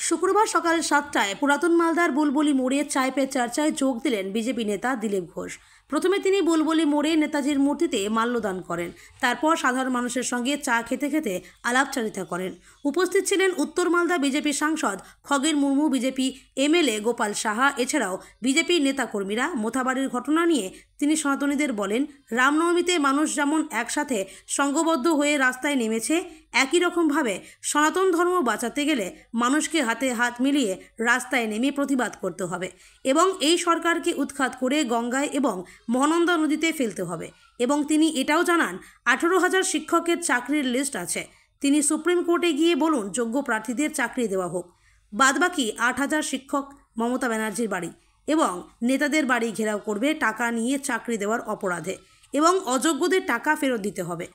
শুক্রবার সকাল 7টায় পুরাতন মালদার বুলবুলি মোড়ে চায় পে চর্চায় যোগ দিলেন বিজেপি নেতা দিলীপ ঘোষ। প্রথমে তিনি বুলবুলি মোড়ে নেতাজির মূর্তিতে মাল্যদান করেন। তারপর সাধারণ মানুষের সঙ্গে চা খেতে খেতে আলাপচারিতা করেন। উপস্থিত ছিলেন উত্তর মালদা বিজেপি সাংসদ খগেন মুর্মু, বিজেপি এমএলএ গোপাল সাহা, এছাড়াও বিজেপি নেতাকর্মীরা। মোথাবাড়ির ঘটনা নিয়ে তিনি সনাতনীদের বলেন, রামনবমীতে মানুষ যেমন একসাথে সংঘবদ্ধ হয়ে রাস্তায় নেমেছে, একই রকমভাবে সনাতন ধর্ম বাঁচাতে গেলে মানুষকে হাতে হাত মিলিয়ে রাস্তায় নেমে প্রতিবাদ করতে হবে এবং এই সরকারকে উৎখাত করে গঙ্গায় এবং মহানন্দা নদীতে ফেলতে হবে। এবং তিনি এটাও জানান 18,000 শিক্ষকের চাকরির লিস্ট আছে। তিনি সুপ্রিম কোর্টে গিয়ে বলুন যোগ্য প্রার্থীদের চাকরি দেওয়া হোক। বাদবাকি 8,000 শিক্ষক মমতা ব্যানার্জির বাড়ি এবং নেতাদের বাড়ি ঘেরাও করবে টাকা নিয়ে চাকরি দেওয়ার অপরাধে এবং অযোগ্যদের টাকা ফেরত দিতে হবে।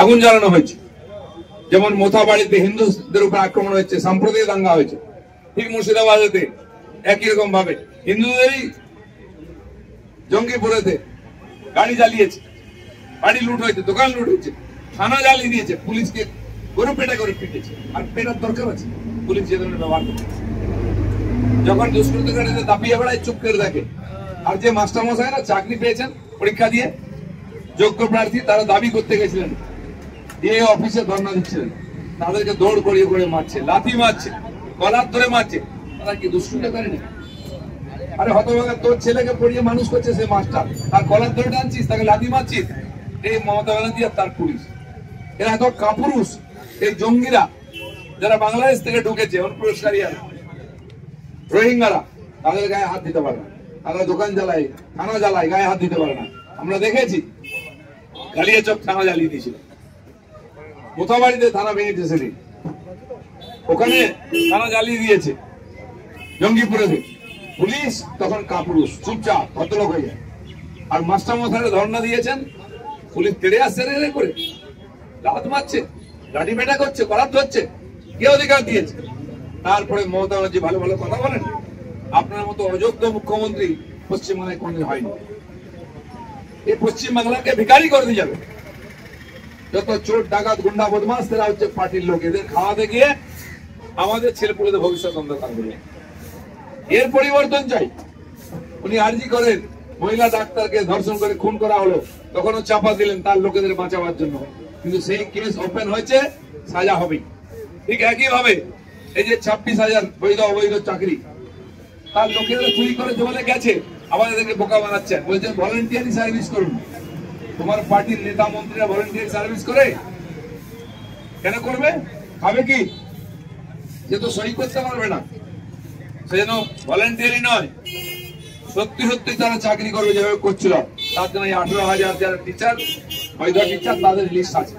আগুন জ্বালানো হয়েছে, যেমন মোথাবাড়িতে হিন্দুদের উপর আক্রমণ হয়েছে, সাম্প্রদায়িক দাঙ্গা হয়েছে, ঠিক মুর্শিদাবাদেতে একই রকম ভাবে হিন্দুদেরই জঙ্গিপুরেতে গাড়ি জ্বালিয়েছে, বাড়ি লুট হয়েছে, দোকান লুট হয়েছে, থানা জ্বালিয়ে দিয়েছে, পুলিশকে গরু পেটা করে পিটেছে। আর পেটার দরকার আছে? পুলিশ যে ধরনের ব্যবহার করছে, যখন দুষ্কৃতকারীদের দাপিয়ে বেড়ায় চুপ করে দেখে। আর যে মাস্টারমশাইরা চাকরি পেয়েছেন পরীক্ষা দিয়ে যোগ্য প্রার্থী, তারা দাবি করতে গেছিলেন, এই অফিসে ধর্ণা দিচ্ছিলেন, তাদেরকে দৌড় করিয়ে করে মারছে, লাথি মারছে, গলার ধরে মারছে। তারা কি দুষ্কৃতকারী নেই? আরে হতভাগা, তোর ছেলেকে পড়িয়ে মানুষ করছে সে মাস্টার, তার গলার ধরে টানছিস, তাকে লাথি মারছিস। এই মমতা ব্যানার্জি আর তার পুলিশ, এরা এত কাপুরুষ। এই জঙ্গিরা যারা বাংলাদেশ থেকে ঢুকেছে, অনুপ্রবেশকারীরা, রোহিঙ্গারা, তাদের গায়ে হাত দিতে পারে না। তারা দোকান জ্বালায়, থানা জ্বালায়, গায়ে হাত দিতে পারে না। আমরা দেখেছি কালিয়াচক থানা জ্বালিয়ে দিয়েছিল, মোথাবাড়িতে থানা ভেঙেছে সেদিন, ওখানে থানা জ্বালিয়ে দিয়েছে জঙ্গিপুরে। পুলিশ তখন কাপুরুষ, চুপচাপ ভদ্রলোক হয়ে যায়। আর মাস্টারমশাইরা ধর্ণা দিয়েছেন, পুলিশ তেড়ে আসছে রে করে, লাথ মারছে, লাঠি পেটা করছে, করাত ধরছে। কে অধিকার দিয়েছে? তারপরে মমতা ব্যানার্জি ভালো ভালো কথা বলেন। আপনার মতো অযোগ্য মুখ্যমন্ত্রী পশ্চিমবাংলায় কোনদিন হয়নি। এই পশ্চিমবাংলাকে ভিখারি করে দিয়ে যাবে। যত চোর ডাকাত গুন্ডা বদমাস, তারা হচ্ছে পার্টির লোক। এদের খাওয়াতে গিয়ে আমাদের ছেলেপুলেদের ভবিষ্যৎ অন্ধকার করবে। এর পরিবর্তন চাই। উনি আর্জি করেন, মহিলা ডাক্তারকে ধর্ষণ করে খুন করা হলো, তখনও চাপা দিলেন তার লোকেদের বাঁচাবার জন্য, কিন্তু সেই কেস ওপেন হয়েছে, সাজা হবেই। ঠিক একই ভাবে এই যে 26,000 বৈধ অবৈধ চাকরি, তার লোকেরা চুরি করে জমলে গেছে, আবার এদেরকে বোকা বানাচ্ছেন, বলছেন ভলেন্টিয়ারি সার্ভিস করুন। তোমার পার্টির নেতা মন্ত্রীরা ভলেন্টিয়ারি সার্ভিস করে কেন করবে? খাবে কি? সে তো সই করতে পারবে না, সে যেন ভলেন্টিয়ারি নয়, সত্যি সত্যি তারা চাকরি করবে যেভাবে করছিল। তার জন্য 18,000 যারা টিচার, বৈধ টিচার, তাদের লিস্ট আছে।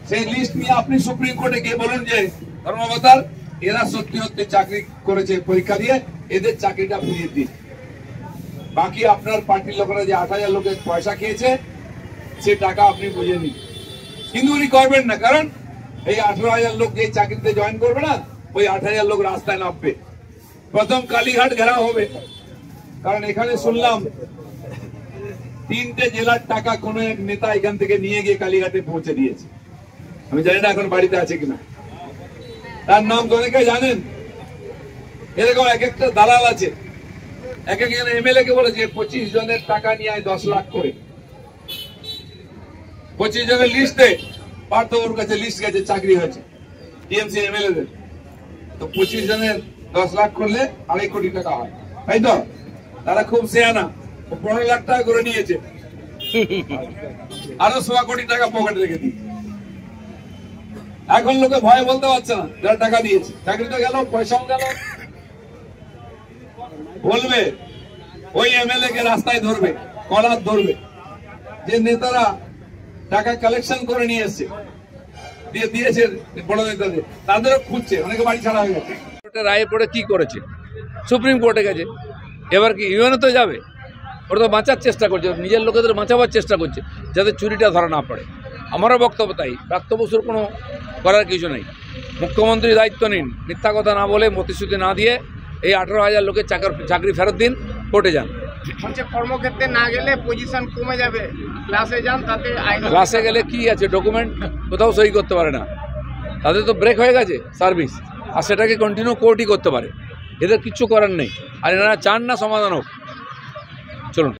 সেই লিস্ট নিয়ে আপনি সুপ্রিম কোর্টে গিয়ে বলুন যে ধর্মাবতার এরা সত্যি সত্যি চাকরি করেছে পরীক্ষা দিয়ে, এদের চাকরিটা ফিরিয়ে দিন। বাকি আপনার পার্টির লোকেরা যে 8,000 লোকের পয়সা খেয়েছে, সে টাকা আপনি বুঝে নিন। কিন্তু উনি করবেন না, কারণ এই 18,000 লোক যে চাকরিতে জয়েন করবে না, ওই 8,000 লোক রাস্তায় নামবে। প্রথম কালীঘাট ঘেরাও হবে, কারণ এখানে শুনলাম 3টে জেলার টাকা কোন এক নেতা এখান থেকে নিয়ে গিয়ে কালীঘাটে পৌঁছে দিয়েছে। আমি জানি না এখন বাড়িতে আছে কিনা, তার নাম তো অনেকে জানেন। এরকম এক একটা দালাল আছে, এক এক এমএলএ কে বলেছে 25 জনের টাকা নিয়ে 10 লাখ করে। 25 জনের লিস্টে পার্থ ওর কাছে লিস্ট গেছে, চাকরি হয়েছে টিএমসি এমএলএ দের। তো 25 জনের 10 লাখ করলে 2.5 কোটি টাকা হয়, তাই তো? তারা খুব সেয়ানা, 15 লাখ টাকা করে নিয়েছে, আরো 1.25 কোটি টাকা পকেটে রেখে দিয়েছে। এখন লোকে ভয়ে বলতে পারছে না, যারা টাকা দিয়েছে। চাকরি তো গেল, পয়সাও গেল। বলবে ওই এমএলএ কে রাস্তায় ধরবে, কলার ধরবে। যে নেতারা টাকা কালেকশন করে নিয়ে এসছে, দিয়েছে বড় নেতাদের, তাদেরও খুঁজছে, অনেকে বাড়ি ছাড়া হয়ে গেছে। রায়ে পড়ে কি করেছে? সুপ্রিম কোর্টে গেছে, এবার কি ইউএনও তো যাবে? ওরা তো বাঁচার চেষ্টা করছে, নিজের লোকেদের বাঁচাবার চেষ্টা করছে, যাতে চুরিটা ধরা না পড়ে। আমারও বক্তব্য তাই, প্রাপ্ত বসুর কোনো করার কিছু নেই। মুখ্যমন্ত্রী দায়িত্ব নিন, মিথ্যা কথা না বলে, প্রতিশ্রুতি না দিয়ে এই 18,000 লোকের চাকরি ফেরত দিন, কোর্টে যান। কর্মক্ষেত্রে না গেলে পজিশন কমে যাবে, ক্লাসে যান, তাতে ক্লাসে গেলে কি আছে, ডকুমেন্ট কোথাও সই করতে পারে না, তাদের তো ব্রেক হয়ে গেছে সার্ভিস। আর সেটাকে কন্টিনিউ কোর্টই করতে পারে, এদের কিচ্ছু করার নেই। আর এনারা চান না সমাধান হোক। চলুন।